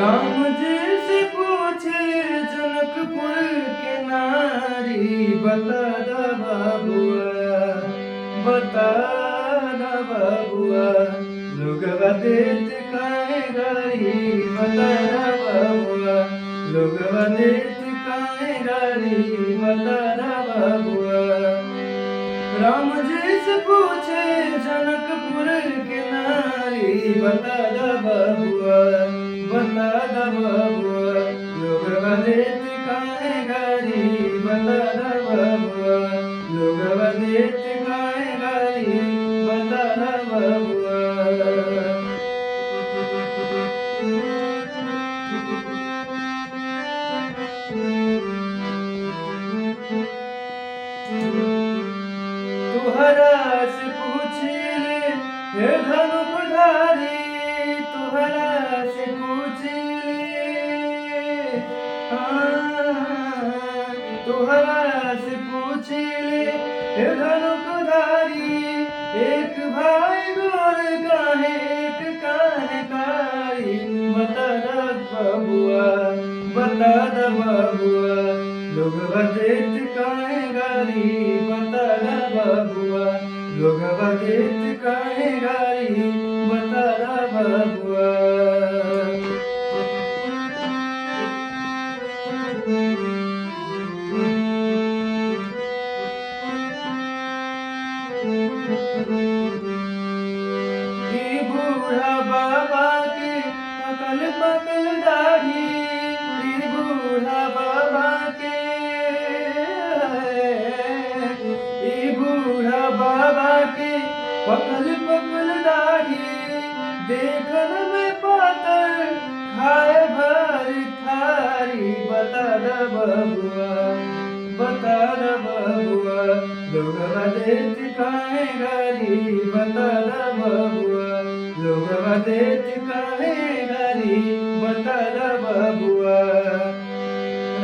राम जी से पूछे जनकपुर के नारी, बता दा बाबुआ, बता दा बाबुआ, लोगवा देत काहे गारी, बता दा बाबुआ, लोगवा देत काहे गारी, बता दा बाबुआ। राम जी से पूछे जनकपुर के नारी, बता दा बाबुआ, बता दा बाबुआ, लोगवा देत काहे गारी, बता दा बाबुआ, लोगवा देत काहे गारी, बता दा बाबुआ। तुहरा से पूछिले हे धनुधारी, तुहरा से पूछिले, तुहरा से पूछिले हे धनुधारी, एक भाई गोर काहे एक काहे कारी, बता दा बाबुआ, बता दा बाबुआ, लोगवा देत काहे गारी, बता दा बाबुआ, लोगवा देत काहे गारी, बता दा बाबुआ। ई बूढ़ा बाबा के पकल पकल दाढ़ी, ई बूढ़ा बाबा के, ई बूढ़ा बाबा के पकल पकल दाढ़ी, देखन में पातर खाए भरी थारी, बता दा बाबुआ, बता दा बाबुआ, लोगवा देत काहे गारी, बता दा बाबुआ, लोगवा देत काहे गारी, बता दा बाबुआ।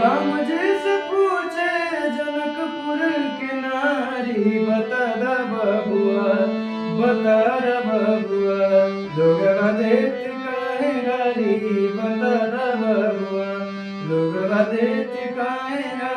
राम जी से पूछे जनकपुर के नारी, बता दा बाबुआ, बता दा बाबुआ, लोगवा देत काहे गारी, बता दा बाबुआ, लोगवा देत काहे गारी।